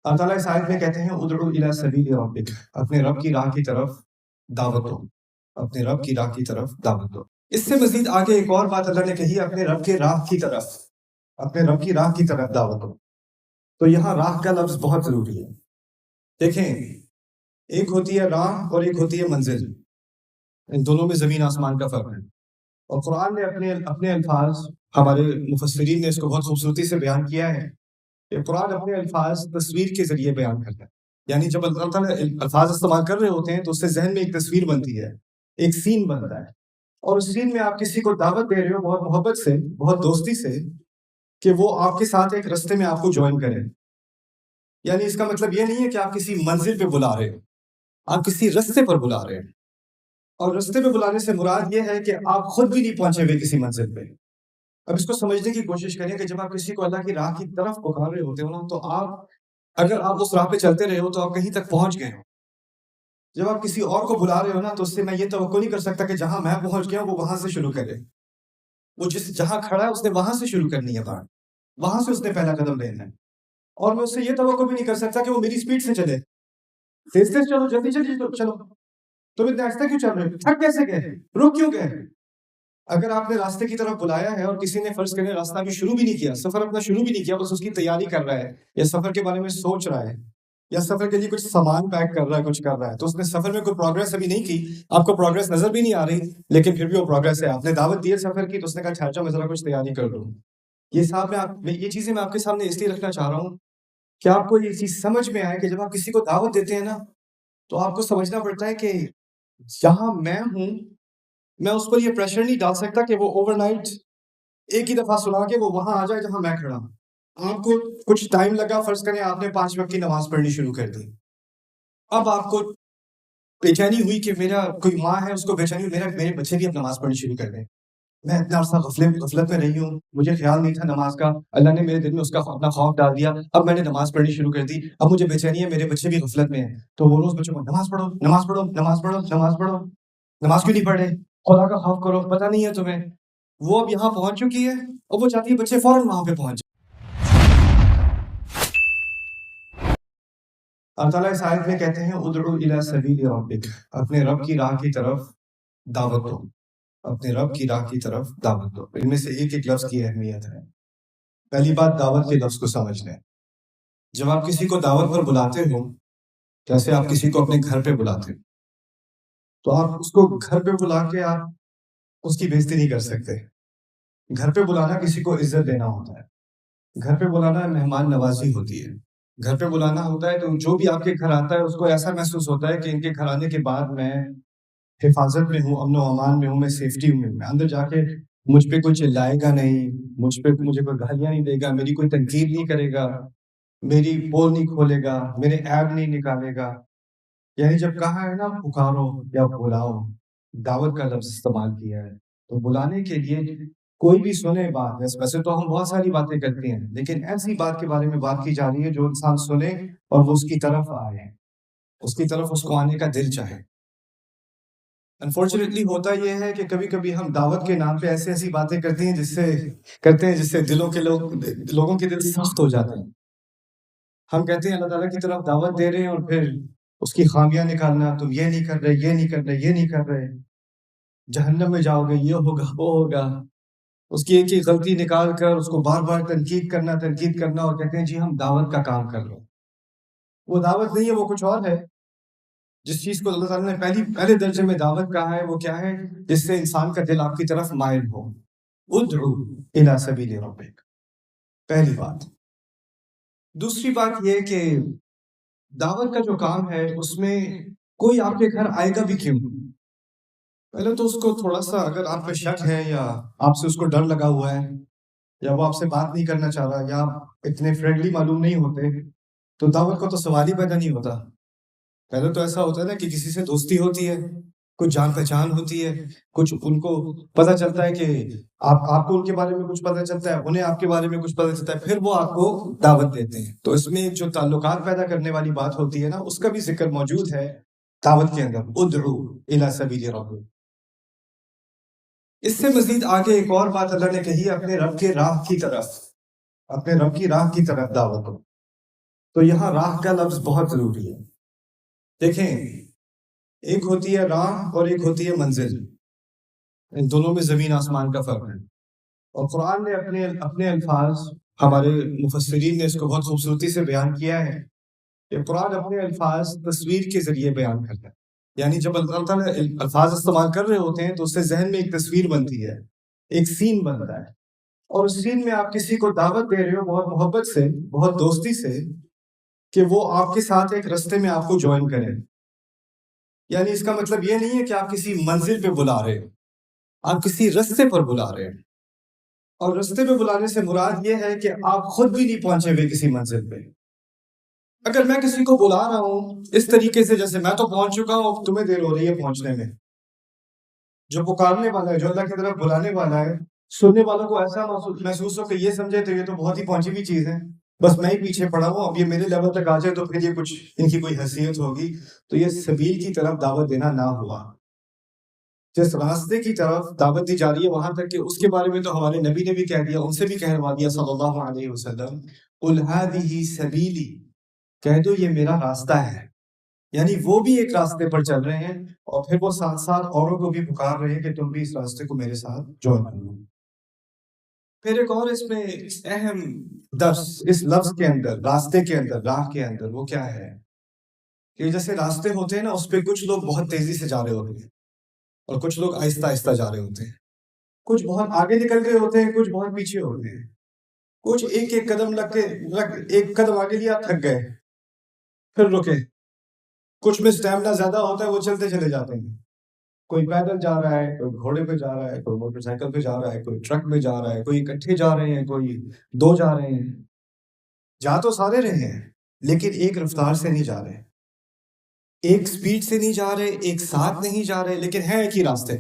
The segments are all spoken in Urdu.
اللہ تعالیٰ اس آیت میں کہتے ہیں ادعو الی سبیل ربک، اپنے رب کی راہ کی طرف دعوت دو، اپنے رب کی راہ کی طرف دعوت دو۔ اس سے مزید آگے ایک اور بات اللہ نے کہی، اپنے رب کے راہ کی طرف، اپنے رب کی راہ کی طرف دعوت دو۔ تو یہاں راہ کا لفظ بہت ضروری ہے۔ دیکھیں، ایک ہوتی ہے راہ اور ایک ہوتی ہے منزل، ان دونوں میں زمین آسمان کا فرق ہے۔ اور قرآن نے اپنے الفاظ، ہمارے مفسرین نے اس کو بہت خوبصورتی سے بیان کیا ہے کہ قرآن اپنے الفاظ تصویر کے ذریعے بیان کرتا ہے۔ یعنی جب اللہ تعالیٰ الفاظ استعمال کر رہے ہوتے ہیں تو اس سے ذہن میں ایک تصویر بنتی ہے، ایک سین بنتا ہے، اور اس سین میں آپ کسی کو دعوت دے رہے ہو بہت محبت سے، بہت دوستی سے، کہ وہ آپ کے ساتھ ایک رستے میں آپ کو جوائن کرے۔ یعنی اس کا مطلب یہ نہیں ہے کہ آپ کسی منزل پہ بلا رہے ہو، آپ کسی رستے پر بلا رہے ہیں۔ اور رستے پہ بلانے سے مراد یہ ہے کہ آپ خود بھی نہیں پہنچے ہوئے کسی منزل پہ۔ اب اس کو سمجھنے کی کوشش کریں کہ جب آپ کسی کو اللہ کی راہ کی طرف پکار رہے ہوتے ہو نا، تو اگر آپ اس راہ پہ چلتے رہے ہو تو آپ کہیں تک پہنچ گئے ہو۔ جب آپ کسی اور کو بلا رہے ہو نا، تو اس سے میں یہ توقع نہیں کر سکتا کہ جہاں میں پہنچ گیا وہ وہاں سے شروع کرے۔ وہ جہاں کھڑا ہے اس نے وہاں سے شروع کرنی ہے بات، وہاں سے اس نے پہلا قدم لینا ہے۔ اور میں اس سے یہ توقع بھی نہیں کر سکتا کہ وہ میری سپیڈ سے چلے، تیز تیز چلو، جلدی جلدی چلو، تم اتنے آہستہ کیوں چل رہے ہو، تھک کیسے گئے، رک کیوں گئے؟ اگر آپ نے راستے کی طرف بلایا ہے اور کسی نے فرض کرنے راستہ بھی شروع بھی نہیں کیا، سفر اپنا شروع بھی نہیں کیا، بس اس کی تیاری کر رہا ہے یا سفر کے بارے میں سوچ رہا ہے یا سفر کے لیے کچھ سامان پیک کر رہا ہے، کچھ کر رہا ہے، تو اس نے سفر میں کوئی پروگرس ابھی نہیں کی، آپ کو پروگرس نظر بھی نہیں آ رہی، لیکن پھر بھی وہ پروگرس ہے۔ آپ نے دعوت دی ہے سفر کی، تو اس نے کہا ٹھہر جاؤ، میں ذرا کچھ تیاری کر لوں۔ یہ چیزیں میں آپ کے سامنے اس لیے رکھنا چاہ رہا ہوں کہ آپ کو یہ چیز سمجھ میں آئے کہ جب آپ کسی کو دعوت دیتے ہیں نا، تو آپ کو سمجھنا پڑتا ہے کہ جہاں میں ہوں، میں اس پر یہ پریشر نہیں ڈال سکتا کہ وہ اوور نائٹ ایک ہی دفعہ سنا کے وہ وہاں آ جائے جہاں میں کھڑا ہوں۔ آپ کو کچھ ٹائم لگا، فرض کریں آپ نے 5 وقت کی نماز پڑھنی شروع کر دی، اب آپ کو بے چینی ہوئی کہ میرا کوئی ماں ہے، اس کو بے چینی ہوئی میرے بچے بھی اب نماز پڑھنی شروع کر دیں۔ میں اتنا عرصہ غفلت میں رہی ہوں، مجھے خیال نہیں تھا نماز کا، اللہ نے میرے دل میں اس کا اپنا خوف ڈال دیا، اب میں نے نماز پڑھنی شروع کر دی، اب مجھے بے چینی ہے، میرے بچے بھی غفلت میں ہیں۔ تو وہ روز بچوں کو نماز پڑھو، نماز پڑھو، نماز پڑھو، نماز پڑھو، نماز کیوں نہیں پڑھ رہے، خدا کا خوف کرو، پتہ نہیں ہے تمہیں۔ وہ اب یہاں پہنچ چکی ہے اور وہ چاہتی ہے بچے فوراً وہاں پہ پہنچ جائیں۔ اللہ تعالیٰ اس آیت میں کہتے ہیں ادعو الی سبیل ربک، اپنے رب کی راہ کی طرف دعوت دو، اپنے رب کی راہ کی طرف دعوت دو۔ ان میں سے ایک ایک لفظ کی اہمیت ہے۔ پہلی بات، دعوت کے لفظ کو سمجھ لیں۔ جب آپ کسی کو دعوت پر بلاتے ہو، جیسے آپ کسی کو اپنے گھر پہ بلاتے ہو، تو آپ اس کو گھر پہ بلا کے آپ اس کی بےزتی نہیں کر سکتے۔ گھر پہ بلانا کسی کو عزت دینا ہوتا ہے، گھر پہ بلانا مہمان نوازی ہوتی ہے۔ گھر پہ بلانا ہوتا ہے تو جو بھی آپ کے گھر آتا ہے اس کو ایسا محسوس ہوتا ہے کہ ان کے گھر آنے کے بعد میں حفاظت میں ہوں، امن و امان میں ہوں، میں سیفٹی میں ہوں، میں اندر جا کے مجھ پہ کوئی چلائے گا نہیں، مجھے کوئی گالیاں نہیں دے گا، میری کوئی تنقید نہیں کرے گا، میری پول نہیں کھولے گا، میرے عیب نہیں نکالے گا۔ یعنی جب کہا ہے نا پکارو یا بلاؤ، دعوت کا لفظ استعمال کیا ہے، تو بلانے کے لیے کوئی بھی سنے بات، ویسے تو ہم بہت ساری باتیں کرتے ہیں، لیکن ایسی بات کے بارے میں بات کی جا رہی ہے جو انسان سنے اور وہ اس کی طرف آئے، اس کی طرف اس کو آنے کا دل چاہے۔ انفارچونیٹلی ہوتا یہ ہے کہ کبھی کبھی ہم دعوت کے نام پہ ایسی باتیں کرتے ہیں جس سے لوگوں کے دل سخت ہو جاتے ہیں۔ ہم کہتے ہیں اللہ تعالیٰ کی طرف دعوت دے رہے ہیں اور پھر اس کی خامیاں نکالنا، تم یہ نہیں کر رہے، یہ نہیں کر رہے، یہ نہیں کر رہے، جہنم میں جاؤ گے، یہ ہوگا، وہ ہوگا۔ اس کی ایک ہی غلطی نکال کر اس کو بار بار تنقید کرنا اور کہتے ہیں جی ہم دعوت کا کام کر رہے ہیں۔ وہ دعوت نہیں ہے، وہ کچھ اور ہے۔ جس چیز کو اللہ تعالیٰ نے پہلے درجے میں دعوت کہا ہے وہ کیا ہے؟ جس سے انسان کا دل آپ کی طرف مائل ہو۔ ادعو الی سبیل ربک، پہلی بات۔ دوسری بات یہ کہ دعوت کا جو کام ہے اس میں کوئی آپ کے گھر آئے گا بھی کیوں؟ پہلے تو اس کو تھوڑا سا، اگر آپ پہ شک ہے یا آپ سے اس کو ڈر لگا ہوا ہے یا وہ آپ سے بات نہیں کرنا چاہ رہا یا آپ اتنے فرینڈلی معلوم نہیں ہوتے، تو دعوت کا تو سوال ہی پیدا نہیں ہوتا۔ پہلے تو ایسا ہوتا ہے نا کہ کسی سے دوستی ہوتی ہے، کچھ جان پہچان ہوتی ہے، کچھ ان کو پتہ چلتا ہے کہ آپ کو ان کے بارے میں کچھ پتہ چلتا ہے، انہیں آپ کے بارے میں کچھ پتہ چلتا ہے، پھر وہ آپ کو دعوت دیتے ہیں۔ تو اس میں جو تعلقات پیدا کرنے والی بات ہوتی ہے نا، اس کا بھی ذکر موجود ہے دعوت کے اندر، ادعو الی سبیل ربک۔ اس سے مزید آگے ایک اور بات اللہ نے کہی، اپنے رب کے راہ کی طرف، اپنے رب کی راہ کی طرف دعوت دو۔ تو یہاں راہ کا لفظ بہت ضروری ہے. دیکھیں، ایک ہوتی ہے راہ اور ایک ہوتی ہے منزل. ان دونوں میں زمین آسمان کا فرق ہے. اور قرآن نے اپنے الفاظ، ہمارے مفسرین نے اس کو بہت خوبصورتی سے بیان کیا ہے کہ قرآن اپنے الفاظ تصویر کے ذریعے بیان کرتا ہے. یعنی جب اللہ تعالیٰ الفاظ استعمال کر رہے ہوتے ہیں تو اس سے ذہن میں ایک تصویر بنتی ہے، ایک سین بنتا ہے. اور اس سین میں آپ کسی کو دعوت دے رہے ہو بہت محبت سے، بہت دوستی سے، کہ وہ آپ کے ساتھ ایک رستے میں آپ کو جوائن کرے. یعنی اس کا مطلب یہ نہیں ہے کہ آپ کسی منزل پہ بلا رہے ہو، آپ کسی رستے پر بلا رہے ہیں. اور رستے پہ بلانے سے مراد یہ ہے کہ آپ خود بھی نہیں پہنچے ہوئے کسی منزل پہ. اگر میں کسی کو بلا رہا ہوں اس طریقے سے جیسے میں تو پہنچ چکا ہوں، اب تمہیں دیر ہو رہی ہے پہنچنے میں، جو پکارنے والا ہے، جو اللہ کی طرف بلانے والا ہے، سننے والوں کو ایسا محسوس ہو کہ یہ سمجھے تو یہ تو بہت ہی پہنچی ہوئی چیز ہے، بس میں ہی پیچھے پڑا ہوں، اب یہ میرے لیول تک آ جائے تو پھر یہ کچھ ان کی کوئی حیثیت ہوگی. تو یہ سبیل کی طرف دعوت دینا نہ ہوا. جس راستے کی طرف دعوت دی جا رہی ہے وہاں تک کہ اس کے بارے میں تو ہمارے نبی نے بھی کہہ دیا، ان سے بھی کہلوا دیا صلی اللہ علیہ وسلم، قل هذه سبیلی، کہہ دو یہ میرا راستہ ہے. یعنی وہ بھی ایک راستے پر چل رہے ہیں اور پھر وہ ساتھ ساتھ اوروں کو بھی پکار رہے ہیں کہ تم بھی اس راستے کو میرے ساتھ جوائن کرو. پھر ایک اور اس میں اہم درس اس لفظ کے اندر، راستے کے اندر، راہ کے اندر، وہ کیا ہے کہ جیسے راستے ہوتے ہیں نا، اس پہ کچھ لوگ بہت تیزی سے جا رہے ہوتے ہیں اور کچھ لوگ آہستہ آہستہ جا رہے ہوتے ہیں. کچھ بہت آگے نکل رہے ہوتے ہیں، کچھ بہت پیچھے ہوتے ہیں. کچھ ایک ایک قدم ایک قدم آگے لیا تھک گئے پھر رکے. کچھ میں سٹیمنا زیادہ ہوتا ہے، وہ چلتے چلے جاتے ہیں. کوئی پیدل جا رہا ہے، کوئی گھوڑے پہ جا رہا ہے، کوئی موٹر سائیکل پہ جا رہا ہے، کوئی ٹرک میں جا رہا ہے، کوئی اکٹھے جا رہے ہیں، کوئی دو جا رہے ہیں. جا تو سارے رہے ہیں لیکن ایک رفتار سے نہیں جا رہے، ایک سپیڈ سے نہیں جا رہے، ایک ساتھ نہیں جا رہے، لیکن ہے ایک ہی راستے.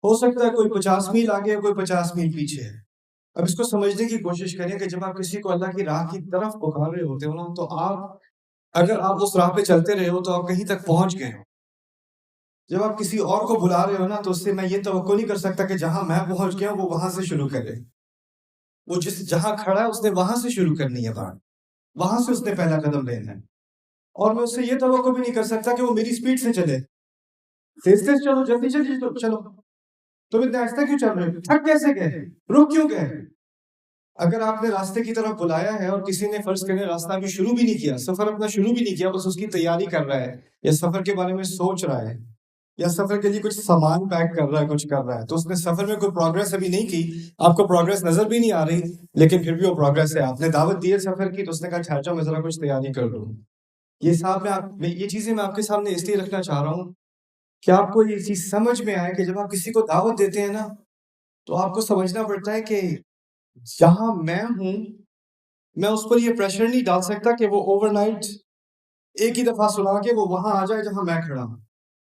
ہو سکتا ہے کوئی 50 میل آگے ہے، کوئی 50 میل پیچھے ہے. اب اس کو سمجھنے کی کوشش کریں کہ جب آپ کسی کو اللہ کی راہ کی طرف پکار رہے ہوتے ہو نا، تو اگر آپ اس راہ پہ چلتے رہے ہو تو آپ کہیں تک پہنچ گئے ہو. جب آپ کسی اور کو بلا رہے ہو نا، تو اس سے میں یہ توقع نہیں کر سکتا کہ جہاں میں پہنچ گیا وہ وہاں سے شروع کرے. وہ جہاں کھڑا ہے اس نے وہاں سے شروع کرنی ہے بات، وہاں سے اس نے پہلا قدم لینا ہے. اور میں اس سے یہ توقع بھی نہیں کر سکتا کہ وہ میری سپیڈ سے چلے. تیز تیز چلو، جلدی جلدی چلو، تم اتنے آہستہ کیوں چل رہے ہو، تھک کیسے گئے، رک کیوں گئے. اگر آپ نے راستے کی طرف بلایا ہے اور کسی نے فرض کرنے راستہ بھی شروع بھی نہیں کیا، سفر اپنا شروع بھی نہیں کیا، بس اس کی تیاری کر رہا ہے یا سفر کے بارے میں سوچ رہا ہے یا سفر کے لیے کچھ سامان پیک کر رہا ہے، کچھ کر رہا ہے، تو اس نے سفر میں کوئی پروگرس ابھی نہیں کی، آپ کو پروگرس نظر بھی نہیں آ رہی، لیکن پھر بھی وہ پروگرس ہے. آپ نے دعوت دی ہے سفر کی تو اس نے کہا ٹھہر جاؤ میں ذرا کچھ تیاری کر لوں. یہ چیزیں میں آپ کے سامنے اس لیے رکھنا چاہ رہا ہوں کہ آپ کو یہ چیز سمجھ میں آئے کہ جب آپ کسی کو دعوت دیتے ہیں نا، تو آپ کو سمجھنا پڑتا ہے کہ جہاں میں ہوں میں اس پر یہ پریشر نہیں ڈال سکتا کہ وہ اوور نائٹ ایک ہی دفعہ سنا کے وہ وہاں آ جائے جہاں میں کھڑا ہوں.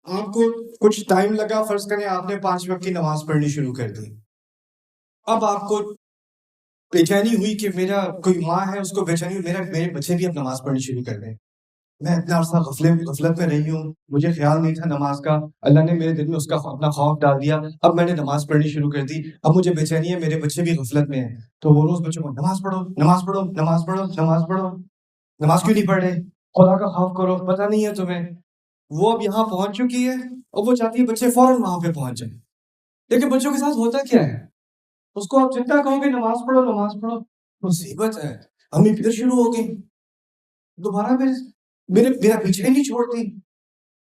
آپ کو کچھ ٹائم لگا، فرض کریں آپ نے 5 وقت کی نماز پڑھنی شروع کر دی. اب آپ کو بےچینی ہوئی کہ میرا کوئی ماں ہے، اس کو بےچینی ہوئی میرے بچے بھی اب نماز پڑھنی شروع کر دیں. میں اتنا عرصہ غفلت میں رہی ہوں، مجھے خیال نہیں تھا نماز کا، اللہ نے میرے دل میں اس کا اپنا خوف ڈال دیا، اب میں نے نماز پڑھنی شروع کر دی، اب مجھے بے چینی ہے، میرے بچے بھی غفلت میں ہیں. تو وہ روز بچوں کو نماز پڑھو، نماز پڑھو، نماز پڑھو، نماز پڑھو، نماز کیوں نہیں پڑھ رہے، خدا کا خوف کرو، پتہ نہیں ہے تمہیں. وہ اب یہاں پہنچ چکی ہے اور وہ چاہتی ہے بچے فوراً وہاں پہ پہنچ جائیں. لیکن بچوں کے ساتھ ہوتا کیا ہے، اس کو آپ جتنا کہو گے نماز پڑھو نماز پڑھو، مصیبت ہے، امی پھر شروع ہو گئی، دوبارہ میرا پیچھے نہیں چھوڑتی.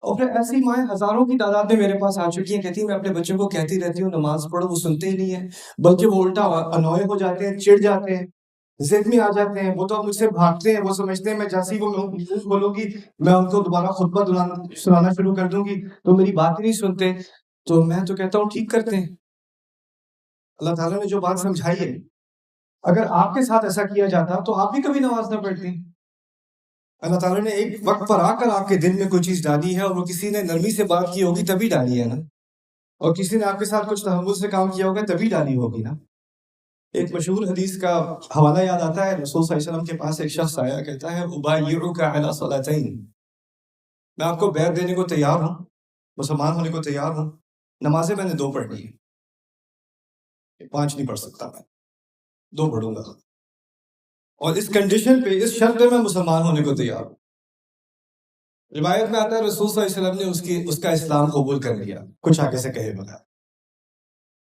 اور پھر ایسی مائیں ہزاروں کی تعداد میں میرے پاس آ چکی ہیں، کہتی ہیں میں اپنے بچوں کو کہتی رہتی ہوں نماز پڑھو، وہ سنتے ہی نہیں ہیں، بلکہ وہ الٹا انوئے ہو جاتے ہیں، چڑ جاتے ہیں، ضد میں آ جاتے ہیں. وہ تو اب مجھ سے بھاگتے ہیں، وہ سمجھتے ہیں میں جیسے ہی وہ بولوں گی میں ان کو دوبارہ خطبہ سنانا شروع کر دوں گی تو میری بات ہی نہیں سنتے. تو میں تو کہتا ہوں ٹھیک کرتے ہیں، اللہ تعالیٰ نے جو بات سمجھائی ہے اگر آپ کے ساتھ ایسا کیا جاتا تو آپ بھی کبھی نماز نہ پڑھتی. اللہ تعالیٰ نے ایک وقت پر آ کر آپ کے دل میں کوئی چیز ڈالی ہے اور وہ کسی نے نرمی سے بات کی ہوگی تبھی ڈالی ہے نا، اور کسی نے آپ کے ساتھ کچھ تحمل سے کام کیا ہوگا تبھی ڈالی ہوگی نا. ایک مشہور حدیث کا حوالہ یاد آتا ہے، رسول صلی اللہ علیہ وسلم کے پاس ایک شخص آیا، کہتا ہے ابایعک علی صلاتین، میں آپ کو بیعت دینے کو تیار ہوں، مسلمان ہونے کو تیار ہوں، نمازیں میں نے 2 پڑھنی ہے، 5 نہیں پڑھ سکتا، میں 2 پڑھوں گا. اور اس کنڈیشن پہ، اس شرط پہ میں مسلمان ہونے کو تیار ہوں۔ روایت میں آتا ہے رسول صلی اللہ علیہ وسلم نے اس کا اسلام قبول کر لیا کچھ آگے سے کہے بغیر،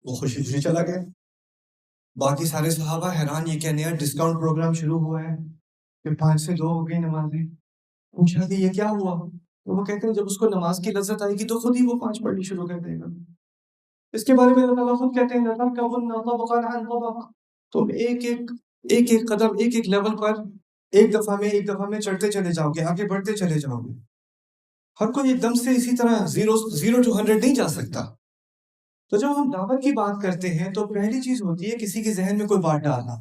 وہ خوشی خوشی چلا گیا۔ باقی سارے صحابہ حیران، یہ کیا نیا ڈسکاؤنٹ پروگرام شروع ہوا ہے کہ 5 سے 2 ہو گئی نمازیں؟ پوچھا کہ یہ کیا ہوا؟ تو وہ کہتے ہیں جب اس کو نماز کی لذت آئے گی تو خود ہی وہ 5 پڑھنی شروع کر دے گا۔ اس کے بارے میں اللہ تعالیٰ خود کہتے ہیں لَتَرْكَبُنَّ طَبَقًا عَنْ طَبَقٍ، تم ایک قدم، ایک لیول پر ایک دفعہ میں چڑھتے چلے جاؤ گے، آگے بڑھتے چلے جاؤ گے۔ ہر کوئی ایک دم سے اسی طرح 0 to 100 نہیں جا سکتا۔ تو جب ہم دعوت کی بات کرتے ہیں تو پہلی چیز ہوتی ہے کسی کے ذہن میں کوئی بات ڈالنا۔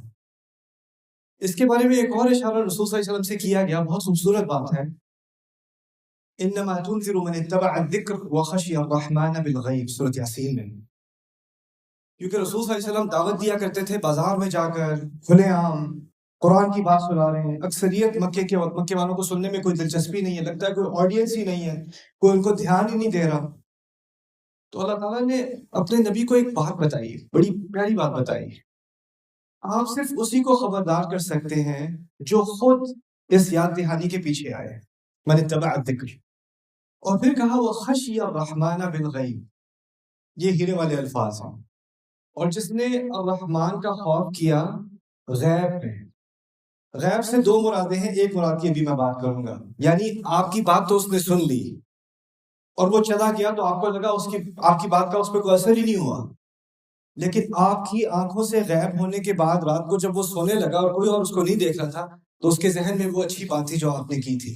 اس کے بارے میں ایک اور اشارہ رسول صلی اللہ علیہ وسلم سے کیا گیا، بہت خوبصورت بات ہے، انما تنذر من اتبع الذکر وخشی الرحمن بالغیب، سورۃ یاسین میں۔ کیونکہ رسول صلی اللہ علیہ وسلم دعوت دیا کرتے تھے بازار میں جا کر کھلے عام، قرآن کی بات سنا رہے ہیں، اکثریت مکے والوں کو سننے میں کوئی دلچسپی نہیں ہے، لگتا ہے کوئی آڈینس ہی نہیں ہے، کوئی ان کو دھیان ہی نہیں دے رہا۔ تو اللہ تعالیٰ نے اپنے نبی کو ایک بات بتائی، بڑی پیاری بات بتائی، آپ صرف اسی کو خبردار کر سکتے ہیں جو خود اس یاد دہانی کے پیچھے آئے، من اتبع الذکر، اور پھر کہا وہ خشی الرحمن بالغیب، یہ ہیرے والے الفاظ ہیں، اور جس نے الرحمن کا خوف کیا غیب میں۔ غیب سے 2 مرادیں ہیں، ایک مراد کی ابھی میں بات کروں گا، یعنی آپ کی بات تو اس نے سن لی اور وہ چلا گیا تو آپ کو لگا آپ کی بات کا اس پہ کوئی اثر ہی نہیں ہوا، لیکن آپ کی آنکھوں سے غائب ہونے کے بعد رات کو جب وہ سونے لگا اور کوئی اور اس کو نہیں دیکھ رہا تھا تو اس کے ذہن میں وہ اچھی بات تھی جو آپ نے کی تھی۔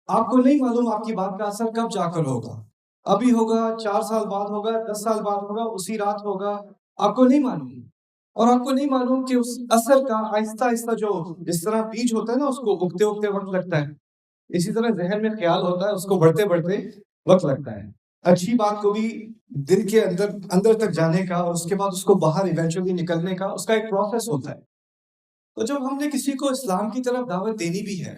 آپ کو نہیں معلوم آپ کی بات کا اثر کب جا کر ہوگا، ابھی ہوگا، 4 سال بعد ہوگا، 10 سال بعد ہوگا، اسی رات ہوگا، آپ کو نہیں معلوم۔ اور آپ کو نہیں معلوم کہ اس اثر کا آہستہ آہستہ، جو اس طرح بیج ہوتا ہے نا، اس کو اگتے اگتے وقت لگتا ہے، اسی طرح ذہن میں خیال ہوتا ہے، اس کو بڑھتے بڑھتے وقت لگتا ہے۔ اچھی بات کو بھی دل کے اندر تک جانے کا اور اس کے بعد اس کو باہر ایونچولی نکلنے کا، اس کا ایک پروسیس ہوتا ہے۔ تو جب ہم نے کسی کو اسلام کی طرف دعوت دینی بھی ہے،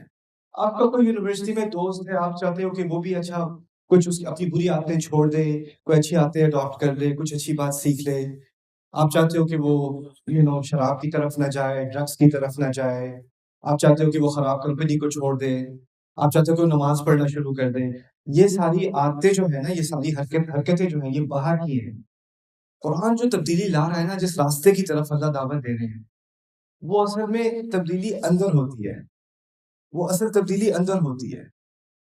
آپ کا کوئی یونیورسٹی میں دوست ہے، آپ چاہتے ہو کہ وہ بھی اچھا کچھ اس کی اپنی بری عادتیں چھوڑ دے، کوئی اچھی عادتیں اڈاپٹ کر لے، کچھ اچھی بات سیکھ لے، آپ چاہتے ہو کہ وہ شراب کی طرف نہ جائے، ڈرگس کی طرف نہ جائے، آپ چاہتے ہو کہ وہ خراب کمپنی کو چھوڑ دے، آپ چاہتے ہو کہ وہ نماز پڑھنا شروع کر دے، یہ ساری عادتیں جو ہیں نا، یہ ساری حرکتیں جو ہیں، یہ باہر کی ہیں۔ قرآن جو تبدیلی لا رہا ہے نا، جس راستے کی طرف اللہ دعوت دے رہے ہیں، وہ اصل میں تبدیلی اندر ہوتی ہے، وہ اصل تبدیلی اندر ہوتی ہے۔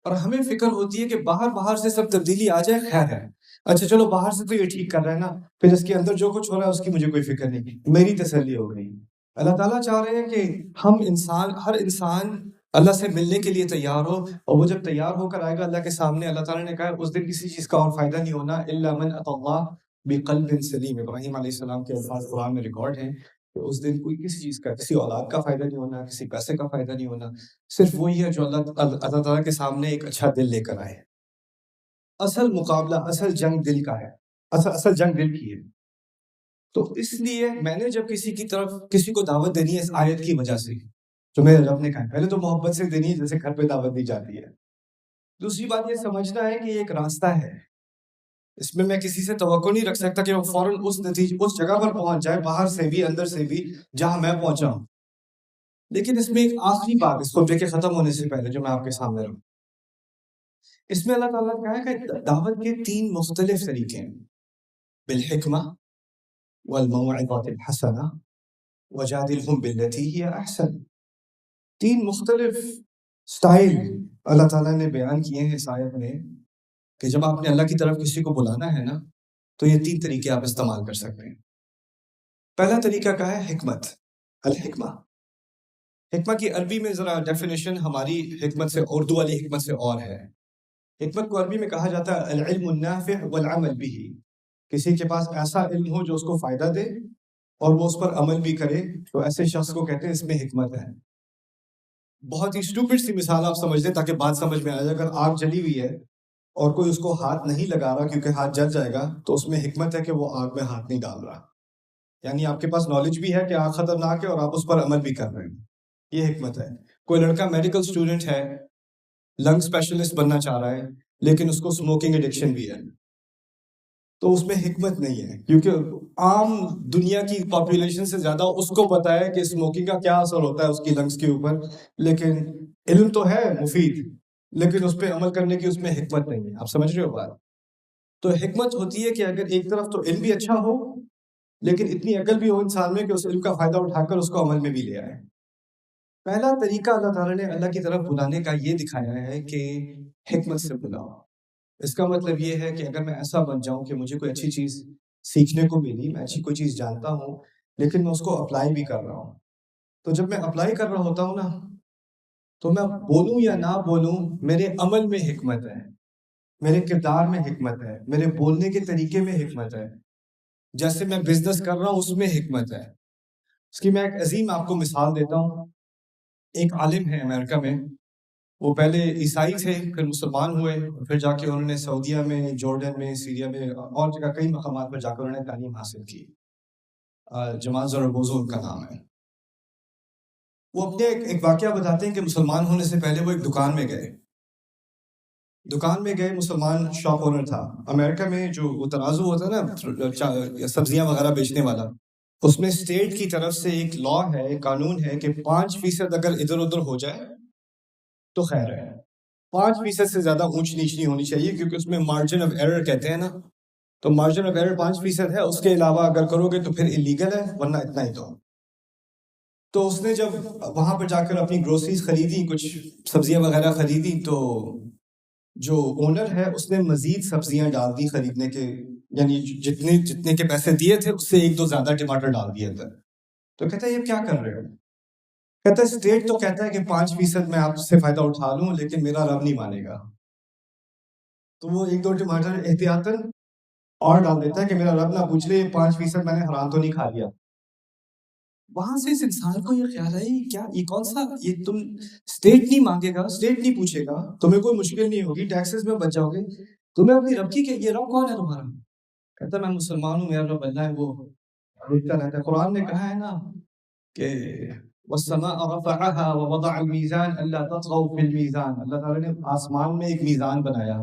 اور ہمیں فکر ہوتی ہے کہ باہر سے سب تبدیلی آ جائے، خیر ہے، اچھا چلو باہر سے تو یہ ٹھیک کر رہا ہے نا، پھر اس کے اندر جو کچھ ہو رہا ہے اس کی مجھے کوئی فکر نہیں، میری تسلی ہو گئی۔ اللہ تعالیٰ چاہ رہے ہیں کہ ہر انسان اللہ سے ملنے کے لیے تیار ہو، اور وہ جب تیار ہو کر آئے گا اللہ کے سامنے، اللہ تعالیٰ نے کہا اس دن کسی چیز کا اور فائدہ نہیں ہونا، الا من اتى اللہ بقلب سلیم۔ ابراہیم علیہ السلام کے الفاظ قرآن میں ریکارڈ ہیں کہ اس دن کوئی کسی چیز کا، کسی اولاد کا فائدہ نہیں ہونا، کسی پیسے کا فائدہ نہیں ہونا، صرف وہی ہے جو اللہ تعالیٰ کے سامنے ایک اچھا دل لے کر آئے۔ اصل مقابلہ، اصل جنگ دل کا ہے، اصل جنگ دل کی ہے۔ تو اس لیے میں نے جب کسی کو دعوت دینی ہے اس آیت کی وجہ سے، جو میرے رب نے کہا، پہلے تو محبت سے دینی ہے جیسے گھر پہ دعوت دی جاتی ہے، دوسری بات یہ سمجھنا ہے کہ یہ ایک راستہ ہے، اس میں کسی سے توقع نہیں رکھ سکتا کہ وہ فوراً اس جگہ پر پہنچ جائے، باہر سے بھی اندر سے بھی، جہاں میں پہنچا ہوں۔ لیکن اس میں ایک آخری بات، اس خطبے کے ختم ہونے سے پہلے، جو میں آپ کے سامنے رکھوں، اس میں اللہ تعالیٰ نے کہا کہ دعوت کے 3 مختلف طریقے ہیں، بالحکمہ والموعظۃ الحسنہ وجادلہم باللتی ہی احسن۔ 3 مختلف سٹائل اللہ تعالیٰ نے بیان کیے ہیں اس آیت میں کہ جب آپ نے اللہ کی طرف کسی کو بلانا ہے نا، تو یہ 3 طریقے آپ استعمال کر سکتے ہیں۔ پہلا طریقہ کیا ہے؟ حکمت، الحکمہ۔ حکمت کی عربی میں ذرا ڈیفینیشن ہماری حکمت سے، اردو والی حکمت سے اور ہے۔ حکمت کو عربی میں کہا جاتا ہے العلم النافع والعمل به، کسی کے پاس ایسا علم ہو جو اس کو فائدہ دے اور وہ اس پر عمل بھی کرے، تو ایسے شخص کو کہتے ہیں اس میں حکمت ہے۔ بہت ہی اسٹوپڈ سی مثال آپ سمجھ لیں تاکہ بات سمجھ میں آ جائے۔ اگر آگ جلی ہوئی ہے اور کوئی اس کو ہاتھ نہیں لگا رہا کیونکہ ہاتھ جل جائے گا، تو اس میں حکمت ہے کہ وہ آگ میں ہاتھ نہیں ڈال رہا، یعنی آپ کے پاس نالج بھی ہے کہ آگ خطرناک ہے اور آپ اس پر عمل بھی کر رہے ہیں، یہ حکمت ہے۔ کوئی لڑکا میڈیکل اسٹوڈنٹ ہے، لنگ اسپیشلسٹ بننا چاہ رہا ہے، لیکن اس کو اسموکنگ ایڈکشن بھی ہے، تو اس میں حکمت نہیں ہے، کیونکہ عام دنیا کی پاپولیشن سے زیادہ اس کو پتا ہے کہ اسموکنگ کا کیا اثر ہوتا ہے اس کی لنگس کے اوپر، لیکن علم تو ہے مفید، لیکن اس پہ عمل کرنے کی اس میں حکمت نہیں ہے. آپ سمجھ رہے ہو بات؟ تو حکمت ہوتی ہے کہ اگر ایک طرف تو علم بھی اچھا ہو، لیکن اتنی عقل بھی ہو انسان میں کہ اس علم کا فائدہ اٹھا کر اس کو عمل میں بھی لے آئے. پہلا طریقہ اللہ تعالیٰ نے اللہ کی طرف بلانے کا یہ دکھایا ہے کہ حکمت سے بلاؤ. اس کا مطلب یہ ہے کہ اگر میں ایسا بن جاؤں کہ مجھے کوئی اچھی چیز سیکھنے کو ملی، میں اچھی کوئی چیز جانتا ہوں، لیکن میں اس کو اپلائی بھی کر رہا ہوں، تو جب میں اپلائی کر رہا ہوتا ہوں نا، تو میں بولوں یا نہ بولوں، میرے عمل میں حکمت ہے، میرے کردار میں حکمت ہے، میرے بولنے کے طریقے میں حکمت ہے. جیسے میں بزنس کر رہا ہوں اس میں حکمت ہے. اس کی میں ایک عظیم آپ کو مثال دیتا ہوں. ایک عالم ہے امریکہ میں، وہ پہلے عیسائی تھے، پھر مسلمان ہوئے، پھر جا کے انہوں نے سعودیہ میں، جارڈن میں، سیریا میں اور جگہ کئی مقامات پر جا کر انہوں نے تعلیم حاصل کی. جمال زربوزو ان کا نام ہے. وہ اپنے ایک واقعہ بتاتے ہیں کہ مسلمان ہونے سے پہلے وہ ایک دکان میں گئے. مسلمان شاپ اونر تھا امریکہ میں، جو وہ ترازو ہوتا ہے نا سبزیاں وغیرہ بیچنے والا، اس میں اسٹیٹ کی طرف سے ایک لا ہے، ایک قانون ہے کہ 5% اگر ادھر ادھر ہو جائے تو خیر ہے. 5% سے زیادہ اونچ نیچ نہیں ہونی چاہیے، کیونکہ اس میں مارجن آف ایرر کہتے ہیں نا، تو مارجن آف ایرر 5% ہے، اس کے علاوہ اگر کرو گے تو پھر انلیگل ہے، ورنہ اتنا ہی تو اس نے جب وہاں پر جا کر اپنی گروسریز خریدی، کچھ سبزیاں وغیرہ خریدی، تو جو اونر ہے اس نے مزید سبزیاں ڈال دی خریدنے کے، یعنی جتنے کے پیسے دیے تھے اس سے 1-2 زیادہ ٹماٹر ڈال دیے تھے. تو کہتا ہے یہ کیا کر رہے ہو؟ کہتا ہے اسٹیٹ تو کہتا ہے کہ 5% میں آپ سے فائدہ اٹھا لوں، لیکن میرا رب نہیں مانے گا. تو وہ 1-2 ٹماٹر احتیاطاً اور ڈال دیتا ہے کہ میرا رب نہ پوچھ لے 5% میں نے حرام تو نہیں کھا لیا. وہاں سے اس انسان کو یہ خیال ہے کیا یہ کون سا، یہ تم اسٹیٹ نہیں مانگے گا، اسٹیٹ نہیں پوچھے گا، تمہیں کوئی مشکل نہیں ہوگی، ٹیکسز میں بچ جاؤ گے، تمہیں اپنی رب کی کہ یہ رب کون ہے تمہارا؟ کہتا میں مسلمان ہوں، میرا رب اللہ ہے، وہ دیکھتا رہتا ہے. قرآن نے کہا ہے نا کہ والسماء رفعها ووضع الميزان الا تطغوا في الميزان. اللہ تعالیٰ نے آسمان میں ایک میزان بنایا،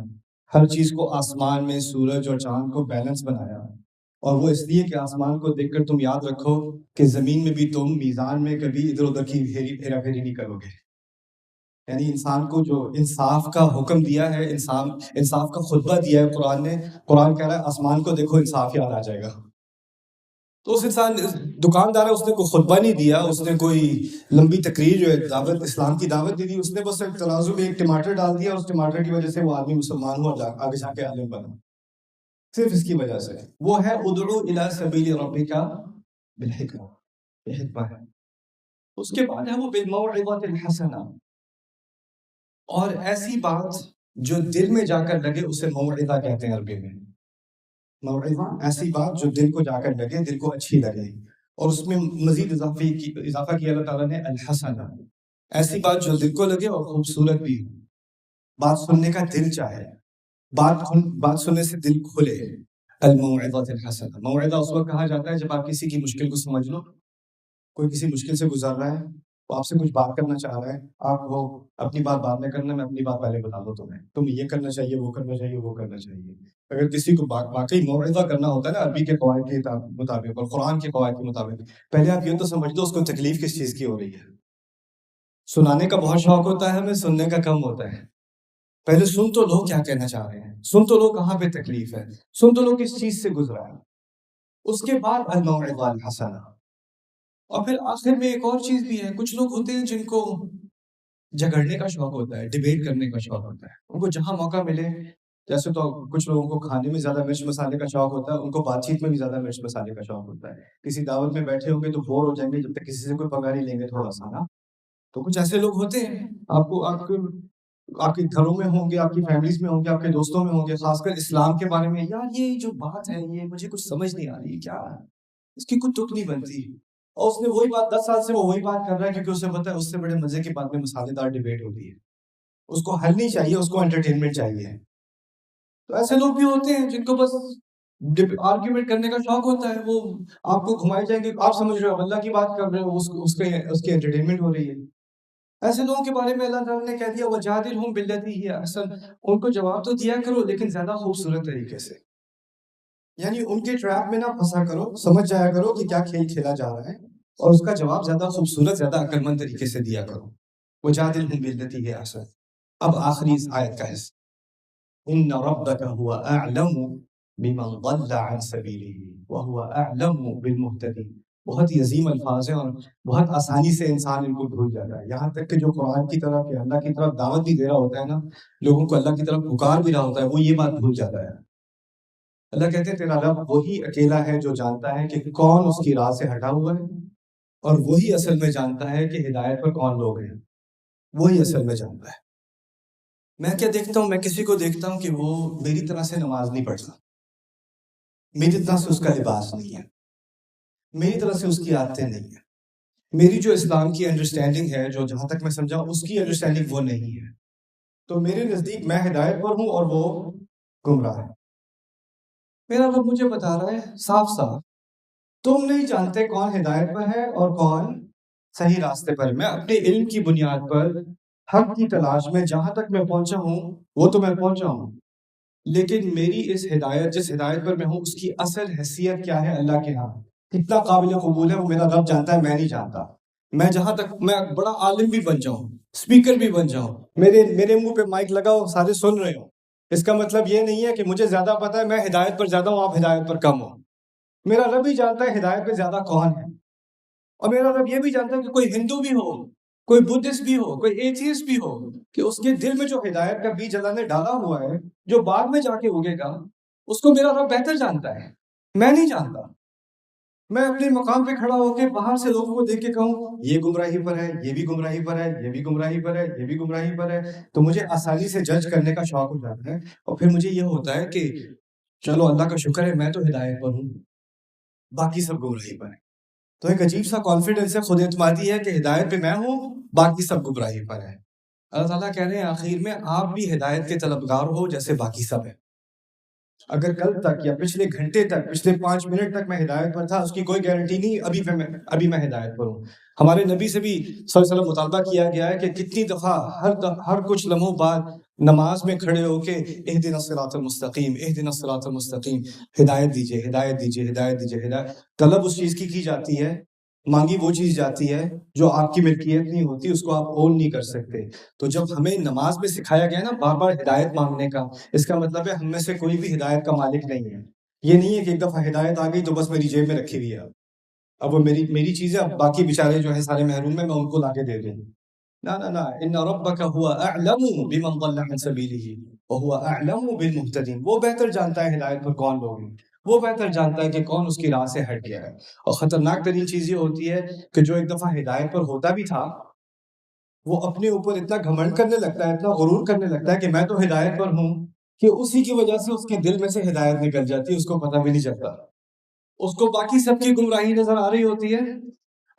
ہر چیز کو آسمان میں سورج اور چاند کو بیلنس بنایا، اور وہ اس لیے کہ آسمان کو دیکھ کر تم یاد رکھو کہ زمین میں بھی تم میزان میں کبھی ادھر ادھر کی پھیرا پھیری نہیں کرو گے. یعنی انسان کو جو انصاف کا حکم دیا ہے، انصاف کا خطبہ دیا ہے قرآن نے. قرآن کہہ رہا ہے آسمان کو دیکھو انصاف یاد آ جائے گا. تو اس انسان دکاندار ہے، اس نے کوئی خطبہ نہیں دیا، اس نے کوئی لمبی تقریر جو ہے دعوت اسلام کی دعوت دی دی، اس نے بس ایک ترازو میں ایک ٹماٹر ڈال دیا، اس ٹماٹر کی وجہ سے وہ آدمی مسلمان ہوا، آگے جا کے عالم بنا. صرف اس کی وجہ سے. وہ ہے ادعو الی سبیل ربک بالحکمہ، یہ حکمہ ہے. اس کے بعد ہے وہ بالموعظۃ الحسنہ، اور ایسی بات جو دل میں جا کر لگے اسے موعظہ کہتے ہیں عربی میں. موعظہ ایسی بات جو دل کو جا کر لگے، دل کو اچھی لگے. اور اس میں مزید اضافہ کیا اللہ تعالیٰ نے الحسنہ، ایسی بات جو دل کو لگے اور خوبصورت بھی ہو، بات سننے کا دل چاہے، بات سننے سے دل کھلے. الموعظۃ الحسنہ، موعظہ اس وقت کہا جاتا ہے جب آپ کسی کی مشکل کو سمجھ لو، کوئی کسی مشکل سے گزر رہا ہے، وہ آپ سے کچھ بات کرنا چاہ رہا ہے، آپ وہ اپنی بات بعد میں کرنا، میں اپنی بات پہلے بتا دوں تمہیں یہ کرنا چاہیے، وہ کرنا چاہیے، وہ کرنا چاہیے. اگر کسی کو واقعی موعظہ کرنا ہوتا ہے نا عربی کے قواعد کے مطابق اور قرآن کے قواعد کے مطابق، پہلے آپ یہ تو سمجھ لو اس کو تکلیف کس چیز کی ہو رہی ہے. سنانے کا بہت شوق ہوتا ہے ہمیں، سننے کا کم ہوتا ہے. پہلے سن تو لو کیا کہنا چاہ رہے ہیں، سن تو لو کہاں پہ تکلیف ہے، سن تو لو کس چیز سے گزرا ہے. اس کے بعد الموعظہ الحسنہ. اور پھر آخر میں ایک اور چیز بھی ہے. کچھ لوگ ہوتے ہیں جن کو جھگڑنے کا شوق ہوتا ہے، ڈیبیٹ کرنے کا شوق ہوتا ہے. ان کو جہاں موقع ملے، جیسے تو کچھ لوگوں کو کھانے میں زیادہ مرچ مسالے کا شوق ہوتا ہے، ان کو بات چیت میں بھی زیادہ مرچ مسالے کا شوق ہوتا ہے. کسی دعوت میں بیٹھے ہوں گے تو بور ہو جائیں گے جب تک کسی سے کوئی پگا نہیں لیں گے تھوڑا سا نا. تو کچھ ایسے لوگ ہوتے ہیں، آپ کے گھروں میں ہوں گے، آپ کی فیملیز میں ہوں گے، آپ کے دوستوں میں ہوں گے، خاص کر اسلام کے بارے میں، یار یہ جو بات ہے یہ مجھے کچھ سمجھ نہیں آ رہی، کیا اس کی کوئی تک نہیں بنتی. اور اس نے وہی بات 10 سال سے وہ وہی بات کر رہا ہے، کیونکہ اسے پتا ہے اس سے بڑے مزے کی بات میں مسالے دار ڈیبیٹ ہوتی ہے. اس کو حل نہیں چاہیے، اس کو انٹرٹینمنٹ چاہیے. تو ایسے لوگ بھی ہوتے ہیں جن کو بس آرگیومنٹ کرنے کا شوق ہوتا ہے. وہ آپ کو گھمائی جائیں گے، آپ سمجھ رہے ہو اللہ کی بات کر رہے ہو، اس کی انٹرٹینمنٹ ہو رہی ہے. ایسے لوگوں کے بارے میں اللہ تعالیٰ نے کہہ دیا وَجَادِلْهُمْ بِالَّتِي هِيَ أَحْسَنُ، ان کو جواب تو دیا کرو لیکن زیادہ خوبصورت طریقے سے. یعنی ان کے ٹریپ میں نہ پھنسا کرو، سمجھ جایا کرو کہ کیا کھیل کھیلا جا رہا ہے، اور اس کا جواب زیادہ خوبصورت، زیادہ عقل مند طریقے سے دیا کرو۔ وجادلہم بالتی ہی احسن۔ اب آخری اس آیت کا حصہ، ان ربک هو اعلم بمن ضل عن سبیلہ وهو اعلم بالمہتدین۔ بہت ہی عظیم الفاظ ہیں اور بہت آسانی سے انسان ان کو بھول جاتا ہے، یہاں تک کہ جو قرآن کی طرف یا اللہ کی طرف دعوت بھی دے رہا ہوتا ہے نا، لوگوں کو اللہ کی طرف پکار بھی رہا ہوتا ہے، وہ یہ بات بھول جاتا ہے۔ اللہ کہتے ہیں تیرا رب وہی اکیلا ہے جو جانتا ہے کہ کون اس کی راہ سے ہٹا ہوا ہے، اور وہی اصل میں جانتا ہے کہ ہدایت پر کون لوگ ہیں، وہی اصل میں جانتا ہے۔ میں کیا دیکھتا ہوں، میں کسی کو دیکھتا ہوں کہ وہ میری طرح سے نماز نہیں پڑھتا، میری طرح سے اس کا لباس نہیں ہے، میری طرح سے اس کی عادتیں نہیں ہیں، میری جو اسلام کی انڈرسٹینڈنگ ہے، جو جہاں تک میں سمجھا اس کی انڈرسٹینڈنگ وہ نہیں ہے، تو میرے نزدیک میں ہدایت پر ہوں اور وہ گمراہ ہے۔ میرا رب مجھے بتا رہا ہے صاف صاف، تم نہیں جانتے کون ہدایت پر ہے اور کون صحیح راستے پر ہے۔ میں اپنے علم کی بنیاد پر حق کی تلاش میں جہاں تک میں پہنچا ہوں وہ تو میں پہنچا ہوں، لیکن میری اس ہدایت، جس ہدایت پر میں ہوں، اس کی اصل حیثیت کیا ہے اللہ کے ہاں، کتنا قابل قبول ہے، وہ میرا رب جانتا ہے، میں نہیں جانتا۔ میں جہاں تک میں بڑا عالم بھی بن جاؤں، اسپیکر بھی بن جاؤں، میرے منہ پہ مائک لگاؤ، سارے سن رہے ہوں، اس کا مطلب یہ نہیں ہے کہ مجھے زیادہ پتا ہے، میں ہدایت پر زیادہ ہوں، آپ ہدایت پر کم ہو۔ میرا رب ہی جانتا ہے ہدایت پہ زیادہ کون ہے، اور میرا رب یہ بھی جانتا ہے کہ کوئی ہندو بھی ہو، کوئی بدھسٹ بھی ہو، کوئی ایتھیسٹ بھی ہو، کہ اس کے دل میں جو ہدایت کا بیج اللہ نے ڈالا ہوا ہے، جو بعد میں جا کے اگے گا، اس کو میرا رب بہتر جانتا ہے، میں نہیں جانتا۔ میں اپنے مقام پہ کھڑا ہو کے باہر سے لوگوں کو دیکھ کے کہوں یہ گمراہی پر ہے، یہ بھی گمراہی پر ہے، یہ بھی گمراہی پر ہے، یہ بھی گمراہی پر ہے، تو مجھے آسانی سے جج کرنے کا شوق ہو جاتا ہے، اور پھر مجھے یہ ہوتا ہے کہ چلو اللہ کا شکر ہے میں تو ہدایت پر ہوں، باقی سب گمراہی پر ہیں۔ تو ایک عجیب سا کانفیڈنس ہے، خود اعتمادی ہے کہ ہدایت پہ میں ہوں، باقی سب گمراہی پر ہیں۔ اللہ تعالیٰ کہہ رہے ہیں آخر میں آپ بھی ہدایت کے طلبگار ہو جیسے باقی سب ہیں۔ اگر کل تک یا پچھلے گھنٹے تک، پچھلے 5 منٹ تک میں ہدایت پر تھا، اس کی کوئی گارنٹی نہیں ابھی میں ہدایت پر ہوں۔ ہمارے نبی سے بھی صلی اللہ علیہ وسلم مطالبہ کیا گیا ہے کہ کتنی دفعہ ہر کچھ لمحوں بعد نماز میں کھڑے ہو کے اہدنا الصراط المستقیم، اہدنا الصراط المستقیم، ہدایت دیجیے، ہدایت دیجیے، ہدایت دیجیے، ہدایت۔ طلب اس چیز کی جاتی ہے، مانگی وہ چیز جاتی ہے جو آپ کی ملکیت نہیں ہوتی، اس کو آپ اون نہیں کر سکتے۔ تو جب ہمیں نماز میں سکھایا گیا نا بار بار ہدایت مانگنے کا، اس کا مطلب ہے ہم میں سے کوئی بھی ہدایت کا مالک نہیں ہے۔ یہ نہیں ہے کہ ایک دفعہ ہدایت آ گئی تو بس میری جیب میں رکھی ہوئی ہے، اب وہ میری چیزیں، اب باقی بیچارے جو ہیں سارے محروم ہیں، میں ان کو لا کے دے دوں۔ نہ نہ نہ، ان ربک هو اعلم بمن ضل عن سبیلہ وهو اعلم بالمہتدین۔ وہ بہتر جانتا ہے ہدایت پر کون لوگ ہیں، وہ بہتر جانتا ہے کہ کون اس کی راہ سے ہٹ گیا ہے۔ اور خطرناک ترین چیز یہ ہوتی ہے کہ جو ایک دفعہ ہدایت پر ہوتا بھی تھا، وہ اپنے اوپر اتنا گھمنڈ کرنے لگتا ہے، اتنا غرور کرنے لگتا ہے کہ میں تو ہدایت پر ہوں، کہ اسی کی وجہ سے اس کے دل میں سے ہدایت نکل جاتی ہے، اس کو پتہ بھی نہیں چلتا۔ اس کو باقی سب کی گمراہی نظر آ رہی ہوتی ہے،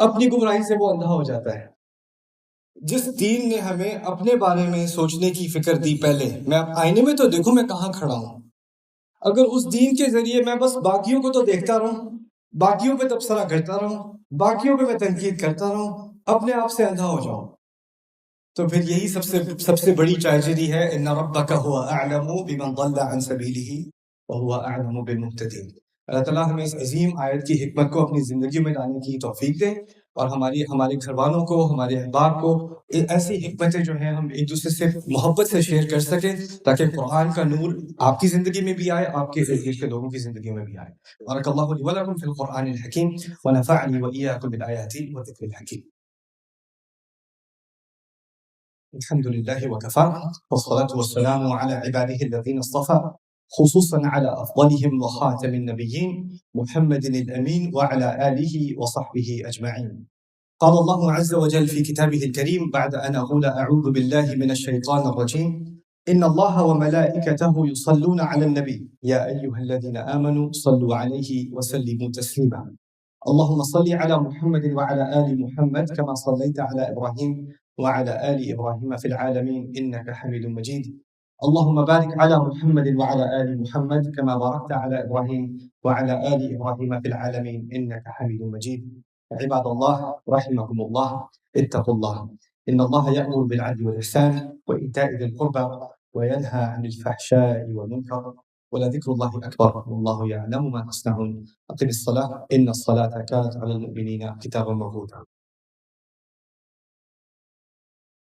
اپنی گمراہی سے وہ اندھا ہو جاتا ہے۔ جس دین نے ہمیں اپنے بارے میں سوچنے کی فکر دی، پہلے میں آئینے میں تو دیکھوں میں کہاں کھڑا ہوں، اگر اس دین کے ذریعے میں بس باقیوں کو تو دیکھتا رہوں، باقیوں پہ تبصرہ کرتا رہوں، باقیوں پہ میں تنقید کرتا رہوں، اپنے آپ سے اندھا ہو جاؤں، تو پھر یہی سب سے بڑی ٹریجڈی ہے۔ ان ربک هو اعلم بمن ضل عن سبیلہ وهو اعلم بالمہتدین۔ اللہ تعالیٰ ہمیں اس عظیم آیت کی حکمت کو اپنی زندگی میں لانے کی توفیق دے، اور ہمارے گھر والوں کو، ہمارے احباب کو ایسی حکمتیں جو ہیں ہم ایک دوسرے سے محبت سے شیئر کر سکیں، تاکہ قرآن کا نور آپ کی زندگی میں بھی آئے، آپ کے ارد گرد کے لوگوں کی زندگی میں بھی آئے۔ بارک اللہ لی ولکم فی القرآن الحکیم ونفعنی وإیاکم بالآیات والذکر الحکیم۔ الحمد لله وكفى والصلاة والسلام على عباده الذين اصطفى، خصوصا على أفضلهم وخاتم النبيين محمد الأمين وعلى آله وصحبه أجمعين۔ قال الله عز وجل في كتابه الكريم بعد أن أقول أعوذ بالله من الشيطان الرجيم: إن الله وملائكته يصلون على النبي يا أيها الذين آمنوا صلوا عليه وسلموا تسليما۔ اللهم صل على محمد وعلى آل محمد كما صليت على إبراهيم وعلى آل إبراهيم في العالمين إنك حميد مجيد۔ اللهم بارك على محمد وعلى آل محمد كما باركت على إبراهيم وعلى آل إبراهيم في العالمين إنك حميد مجيد۔ عباد الله رحمكم الله، اتقوا الله، إن الله يأمر بالعدل والإحسان وإيتاء ذي القربى وينهى عن الفحشاء والمنكر ولذكر الله أكبر والله يعلم ما تصنعون. أقم الصلاة إن الصلاة كانت على المؤمنين كتابا موقوتا.